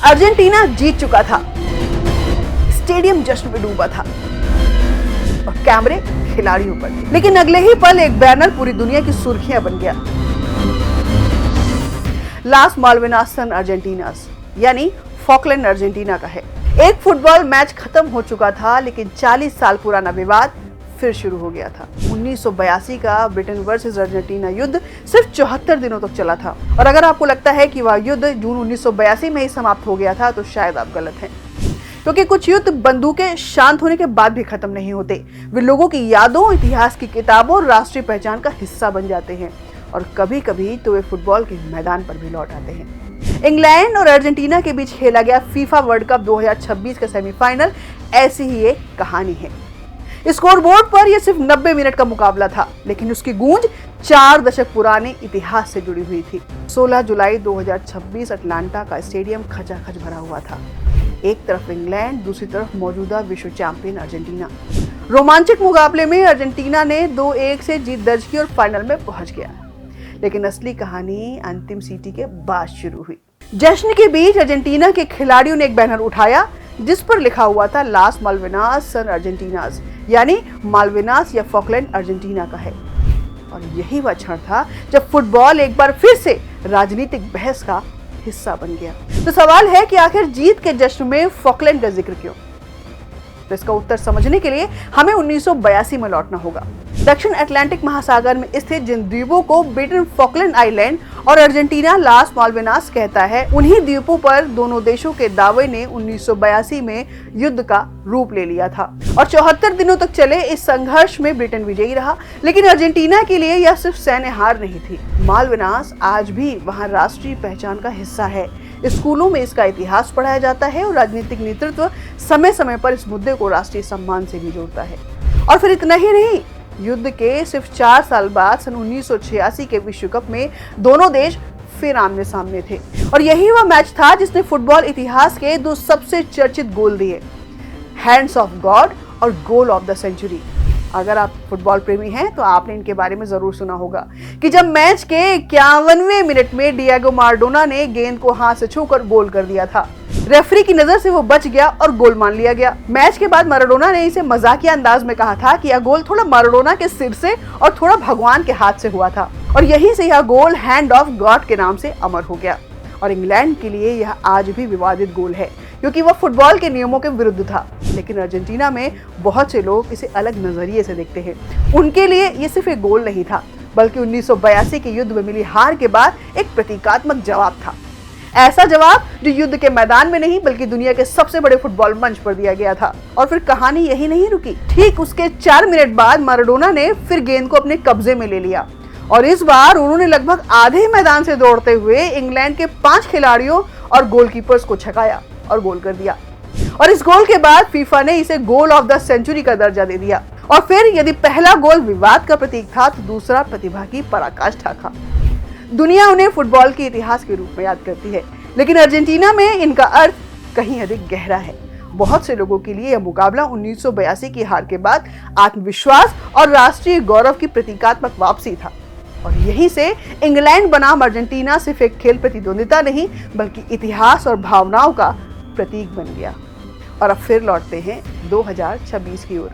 Argentina जीत चुका था, stadium जश्न में डूबा था और कैमरे खिलाड़ियों पर थे। लेकिन अगले ही पल एक बैनर पूरी दुनिया की सुर्खियां बन गया। लास माल्विनास सन अर्जेंटीनास, यानी फॉकलैंड अर्जेंटीना का है। एक फुटबॉल मैच खत्म हो चुका था, लेकिन 40 साल पुराना विवाद फिर शुरू हो गया था। 1982 का ब्रिटेन वर्सेस अर्जेंटीना युद्ध सिर्फ 74 दिनों तक चला था। और अगर आपको लगता है कि वह युद्ध जून 1982 में ही समाप्त हो गया था, तो शायद आप गलत हैं। क्योंकि कुछ युद्ध बंदूकें शांत होने के बाद भी खत्म नहीं होते। वे लोगों की यादों, इतिहास की किताबों और राष्ट्रीय पहचान का हिस्सा बन जाते हैं। और कभी कभी तो वे फुटबॉल के मैदान पर भी लौट आते हैं। इंग्लैंड और अर्जेंटीना के बीच खेला गया फीफा वर्ल्ड कप 2026 का सेमीफाइनल ऐसी ही एक कहानी है। स्कोरबोर्ड पर यह सिर्फ 90 मिनट का मुकाबला था, लेकिन उसकी गूंज 4 दशक पुराने इतिहास से जुड़ी हुई थी। 16 जुलाई 2026 अटलांटा का स्टेडियम खचाखच भरा हुआ था। एक तरफ इंग्लैंड, दूसरी तरफ मौजूदा विश्व चैंपियन अर्जेंटीना। रोमांचक मुकाबले में अर्जेंटीना ने 2-1 से जीत दर्ज की और फाइनल में पहुंच गया। लेकिन असली कहानी अंतिम सीटी के बाद शुरू हुई। जश्न के बीच अर्जेंटीना के खिलाड़ियों ने एक बैनर उठाया जिस पर लिखा हुआ था लास माल्विनास सन अर्जेंटीनास, यानी माल्विनास या फॉकलैंड अर्जेंटीना का है। और यही वह क्षण था जब फुटबॉल एक बार फिर से राजनीतिक बहस का हिस्सा बन गया। तो सवाल है कि आखिर जीत के जश्न में फॉकलैंड का जिक्र क्यों? तो इसका उत्तर समझने के लिए हमें 1982 में लौटना होगा। दक्षिण अटलांटिक महासागर में स्थित जिन द्वीपों को ब्रिटेन फॉकलैंड आइलैंड और अर्जेंटीना लास माल्विनास कहता है, उन्हीं द्वीपों पर दोनों देशों के दावे ने 1982 में युद्ध का रूप ले लिया था। और 74 दिनों तक चले इस संघर्ष में ब्रिटेन विजयी रहा। लेकिन अर्जेंटीना के लिए यह सिर्फ सैन्य हार नहीं थी। माल्विनास आज भी वहां राष्ट्रीय पहचान का हिस्सा है। स्कूलों में इसका इतिहास पढ़ाया जाता है और राजनीतिक नेतृत्व समय समय पर इस मुद्दे को राष्ट्रीय सम्मान से भी जोड़ता है। और फिर इतना ही नहीं, युद्ध के सिर्फ 4 साल बाद सन 1986 के विश्व कप में दोनों देश फिर आमने सामने थे। और यही वह मैच था जिसने फुटबॉल इतिहास के 2 सबसे चर्चित गोल दिए, हैंड्स ऑफ गॉड और गोल ऑफ द सेंचुरी। अगर आप फुटबॉल प्रेमी हैं तो आपने इनके बारे में जरूर सुना होगा कि जब मैच के 51वें मिनट में डिएगो माराडोना ने गेंद को हाथ से छूकर गोल कर दिया था। रेफरी की नजर से वो बच गया और गोल मान लिया गया। मैच के बाद माराडोना ने इसे मजाकिया अंदाज में कहा था कि यह गोल थोड़ा माराडोना के सिर से और थोड़ा भगवान के हाथ से हुआ था। और यहीं से यह गोल हैंड ऑफ गॉड के नाम से अमर हो गया। और इंग्लैंड के लिए यह आज भी विवादित गोल है, क्योंकि वह फुटबॉल के नियमों के विरुद्ध था। लेकिन अर्जेंटीना में बहुत से लोग इसे अलग नजरिए से देखते हैं। उनके लिए ये सिर्फ एक गोल नहीं था, बल्कि 1982 के युद्ध में मिली हार के बाद एक प्रतीकात्मक जवाब था। ऐसा जवाब जो युद्ध के मैदान में नहीं, बल्कि दुनिया के सबसे बड़े फुटबॉल मंच पर दिया गया था। और फिर कहानी यही नहीं रुकी। ठीक उसके 4 मिनट बाद माराडोना ने फिर गेंद को अपने कब्जे में ले लिया और इस बार उन्होंने लगभग आधे मैदान से दौड़ते हुए इंग्लैंड के 5 खिलाड़ियों और गोलकीपर्स को छकाया और गोल कर दिया। और इस गोल के बाद फीफा ने इसे गोल ऑफ द सेंचुरी का दर्जा दे दिया। और फिर यदि पहला गोल विवाद का प्रतीक था, तो दूसरा प्रतिभा की पराकाष्ठा था। दुनिया उन्हें फुटबॉल के इतिहास के रूप में याद करती है, लेकिन अर्जेंटीना में इनका अर्थ कहीं अधिक गहरा है। बहुत से लोगों के लिए यह मुकाबला 1982 की हार के बाद आत्मविश्वास और राष्ट्रीय गौरव की प्रतीकात्मक वापसी था। और यहीं से इंग्लैंड बनाम अर्जेंटीना सिर्फ एक खेल प्रतिद्वंदिता नहीं, बल्कि इतिहास और भावनाओं का प्रतीक बन गया। और अब फिर लौटते हैं 2026 की ओर।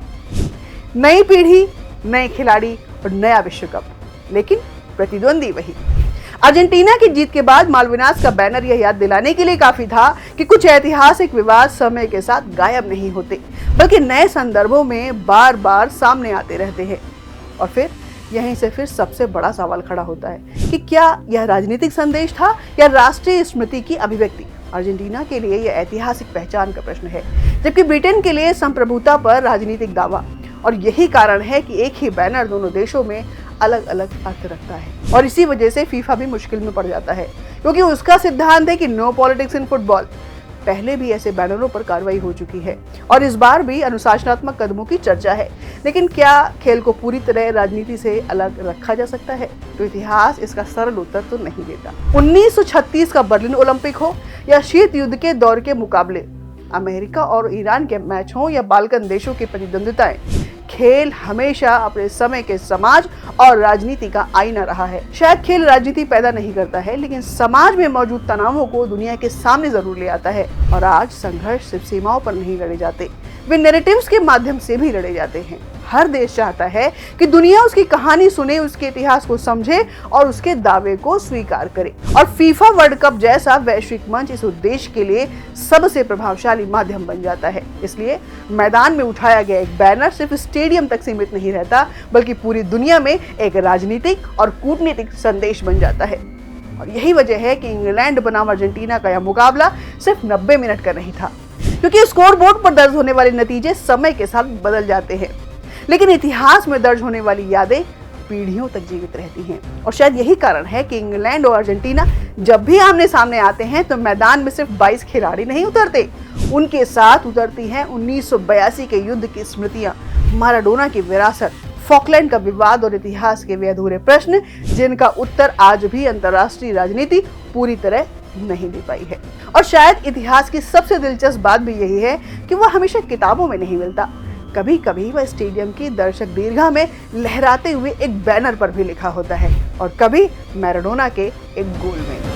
नई पीढ़ी, नए खिलाड़ी और नया विश्व कप, लेकिन प्रतिद्वंदी वही। अर्जेंटीना की जीत के बाद माल्विनास का बैनर यह याद दिलाने के लिए काफी था कि कुछ ऐतिहासिक विवाद समय के साथ गायब नहीं होते, बल्कि नए संदर्भों में बार बार सामने आते रहते हैं। और फिर यहीं से फिर सबसे बड़ा सवाल खड़ा होता है कि क्या यह राजनीतिक संदेश था या राष्ट्रीय स्मृति की अभिव्यक्ति? अर्जेंटीना के लिए यह ऐतिहासिक पहचान का प्रश्न है, जबकि ब्रिटेन के लिए संप्रभुता पर राजनीतिक दावा। और यही कारण है कि एक ही बैनर दोनों देशों में अलग अलग अर्थ रखता है। और इसी वजह से फीफा भी मुश्किल में पड़ जाता है, क्योंकि उसका सिद्धांत है कि नो पॉलिटिक्स इन फुटबॉल। पहले भी ऐसे बैनरों पर कार्रवाई हो चुकी है और इस बार भी अनुशासनात्मक कदमों की चर्चा है। लेकिन क्या खेल को पूरी तरह राजनीति से अलग रखा जा सकता है? तो इतिहास इसका सरल उत्तर तो नहीं देता। 1936 का बर्लिन ओलंपिक हो या शीत युद्ध के दौर के मुकाबले, अमेरिका और ईरान के मैच हो या बाल्कन देशों की प्रतिद्वंदिताएं, खेल हमेशा अपने समय के समाज और राजनीति का आईना रहा है। शायद खेल राजनीति पैदा नहीं करता है, लेकिन समाज में मौजूद तनावों को दुनिया के सामने जरूर ले आता है। और आज संघर्ष सिर्फ सीमाओं पर नहीं लड़े जाते, वे नैरेटिव्स के माध्यम से भी लड़े जाते हैं। हर देश चाहता है कि दुनिया उसकी कहानी सुने, उसके इतिहास को समझे और उसके दावे को स्वीकार करे। और फीफा वर्ल्ड कप जैसा वैश्विक मंच इस उद्देश्य के लिए सबसे प्रभावशाली माध्यम बन जाता है। इसलिए मैदान में उठाया गया एक बैनर सिर्फ स्टेडियम तक सीमित नहीं रहता, बल्कि पूरी दुनिया में एक राजनीतिक और कूटनीतिक संदेश बन जाता है। और यही वजह है कि इंग्लैंड बनाम अर्जेंटीना का यह मुकाबला सिर्फ 90 मिनट का नहीं था, क्योंकि स्कोरबोर्ड पर दर्ज होने वाले नतीजे समय के साथ बदल जाते हैं, लेकिन इतिहास में दर्ज होने वाली यादें पीढ़ियों तक जीवित रहती हैं। और शायद यही कारण है कि इंग्लैंड और अर्जेंटीना जब भी आमने सामने आते हैं तो मैदान में सिर्फ 22 खिलाड़ी नहीं उतरते, उनके साथ उतरती हैं 1982 के युद्ध की स्मृतियां, माराडोना की विरासत, फॉकलैंड का विवाद और इतिहास के वे अधूरे प्रश्न जिनका उत्तर आज भी अंतर्राष्ट्रीय राजनीति पूरी तरह नहीं दे पाई है। और शायद इतिहास की सबसे दिलचस्प बात भी यही है कि वह हमेशा किताबों में नहीं मिलता। कभी कभी वह स्टेडियम की दर्शक दीर्घा में लहराते हुए एक बैनर पर भी लिखा होता है, और कभी मैराडोना के एक गोल में।